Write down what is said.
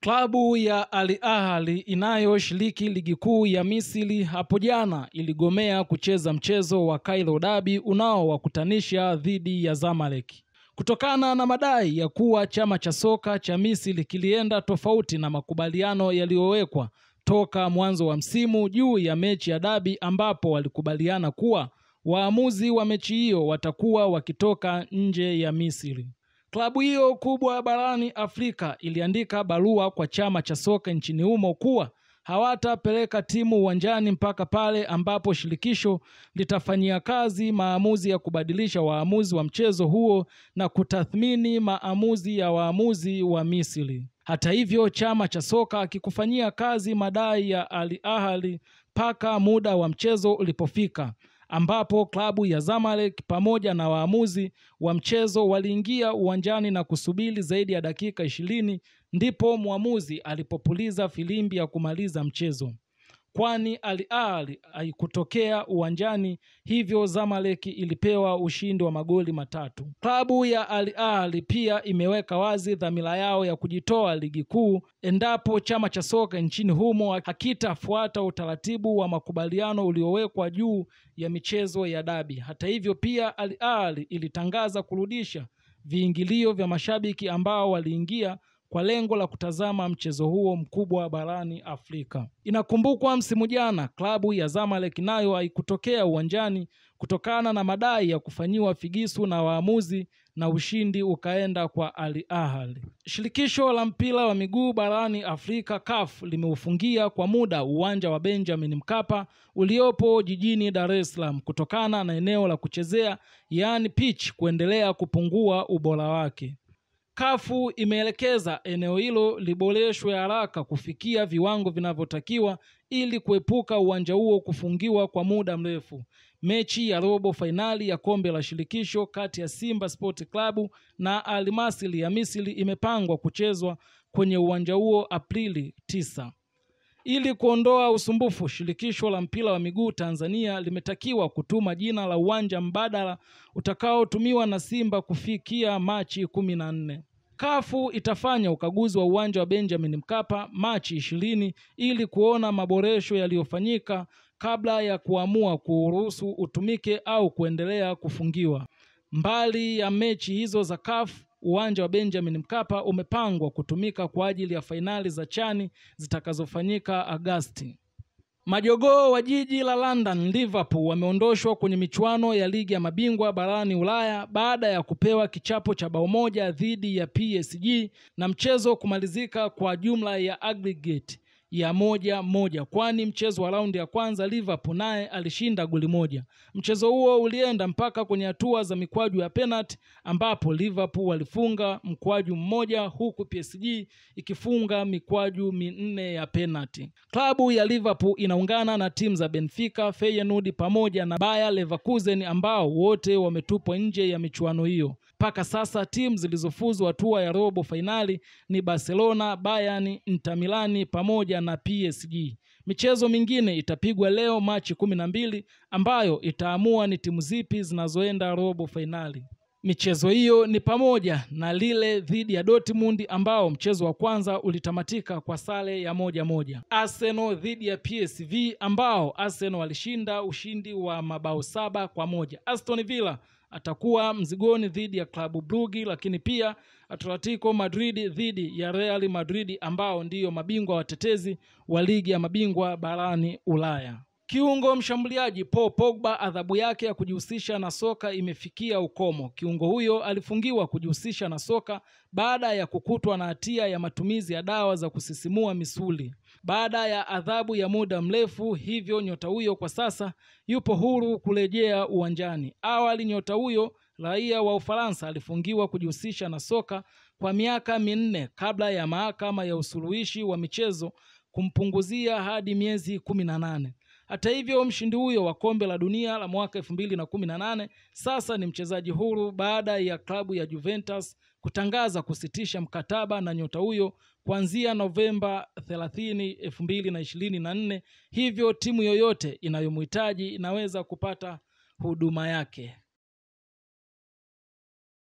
Klabu ya Al Ahly inayoshiriki ligi kuu ya Misri hapo jana iligomea kucheza mchezo wa Cairo Derby unaowakutanisha dhidi ya Zamalek. Kutokana na madai ya kuwa chama cha soka cha Misri kilienda tofauti na makubaliano yaliyowekwa toka mwanzo wa msimu juu ya mechi ya Derby, ambapo walikubaliana kuwa waamuzi wa mechi hiyo watakuwa wakitoka nje ya Misri. Klabu hiyo kubwa barani Afrika iliandika barua kwa chama cha soka nchini humo kuwa hawatapeleka timu uwanjani mpaka pale ambapo shirikisho litafanyia kazi maamuzi ya kubadilisha waamuzi wa mchezo huo na kutathmini maamuzi ya waamuzi wa Misri. Hata hivyo, chama cha soka hakikufanyia kazi madai ya Al Ahly mpaka muda wa mchezo ulipofika, ambapo klabu ya Zamalek pamoja na waamuzi wa mchezo waliingia uwanjani na kusubiri zaidi ya dakika 20 ndipo mwamuzi alipopuliza filimbi ya kumaliza mchezo, kwani Al Ahly haikutokea uwanjani, hivyo Zamalek ilipewa ushindi wa magoli 3. Klabu ya Al Ahly pia imeweka wazi dhamira yao ya kujitoa ligi kuu endapo chama cha soka nchini humo hakitafuata utaratibu wa makubaliano uliowekwa juu ya michezo ya Derby. Hata hivyo, pia Al Ahly ilitangaza kurudisha viingilio vya mashabiki ambao waliingia kwa lengo la kutazama mchezo huo mkubwa barani Afrika. Inakumbukwa msimu jana klabu ya Zamalek nayo haikutokea uwanjani kutokana na madai ya kufanyiwa figisu na waamuzi na ushindi ukaenda kwa Al Ahly. Shirikisho la mpira wa miguu barani Afrika CAF limeufungia kwa muda uwanja wa Benjamin Mkapa uliopo jijini Dar es Salaam kutokana na eneo la kuchezea yaani pitch kuendelea kupungua ubora wake. Kafu imeelekeza eneo hilo liboreshwe haraka kufikia viwango vinavyotakiwa ili kuepuka uwanja huo kufungiwa kwa muda mrefu. Mechi ya robo fainali ya kombe la shirikisho kati ya Simba Sport Club na Al Masry ya Misri imepangwa kuchezwa kwenye uwanja huo Aprili 9. Ili kuondoa usumbufu, shirikisho la mpira wa miguu Tanzania limetakiwa kutuma jina la uwanja mbadala utakaotumiwa na Simba kufikia Machi 14. Kafu itafanya ukaguzi wa uwanja wa Benjamin Mkapa Machi 20 ili kuona maboresho yaliyofanyika kabla ya kuamua kuruhusu utumike au kuendelea kufungiwa. Mbali ya mechi hizo za CAF, uwanja wa Benjamin Mkapa umepangwa kutumika kwa ajili ya fainali za CHAN zitakazofanyika Agosti. Majogoo wa jiji la London Liverpool wameondoshwa kwenye michuano ya ligi ya mabingwa barani Ulaya baada ya kupewa kichapo cha bao moja dhidi ya PSG na mchezo kumalizika kwa jumla ya aggregate ya 1-1, kwani mchezo wa raundi ya kwanza Liverpool naye alishinda goli moja. Mchezo huo ulienda mpaka kwenye hatua za mikwaju ya penalty ambapo Liverpool walifunga mkwaju mmoja huku PSG ikifunga mikwaju 4 ya penalty. Klabu ya Liverpool inaungana na timu za Benfica, Feyenoord pamoja na Bayer Leverkusen ambao wote wametupwa nje ya michuano hiyo. Mpaka sasa timu zilizofuzu hatua ya robo fainali ni Barcelona, Bayern, Inter Milan pamoja na PSG. Michezo mingine itapigwa leo Machi 12 ambayo itaamua ni timu zipi zinazoenda robo fainali. Michezo hiyo ni pamoja na Lille dhidi ya Dortmund ambao mchezo wa kwanza ulitamatika kwa sare ya 1-1. Arsenal dhidi ya PSV ambao Arsenal walishinda ushindi wa mabao 7-1. Aston Villa atakuwa mzigoni dhidi ya Club Brugge, lakini pia Atletico Madrid dhidi ya Real Madrid ambao ndiyo mabingwa watetezi wa ligi ya mabingwa barani Ulaya. Kiungo mshambuliaji Paul Pogba adhabu yake ya kujihusisha na soka imefikia ukomo. Kiungo huyo alifungiwa kujihusisha na soka baada ya kukutwa na hatia ya matumizi ya dawa za kusisimua misuli. Baada ya adhabu ya muda mrefu, hivyo nyota huyo kwa sasa yupo huru kurejea uwanjani. Awali nyota huyo raia wa Ufaransa alifungiwa kujihusisha na soka kwa miaka 4 kabla ya mahakama ya usuluhishi wa michezo kumpunguzia hadi miezi 18. Hata hivyo, mshindi huyo wa kombe la dunia la mwaka 2018 sasa ni mchezaji huru baada ya klabu ya Juventus kutangaza kusitisha mkataba na nyota huyo kuanzia Novemba 30, 2024. Hivyo timu yoyote inayomhitaji inaweza kupata huduma yake.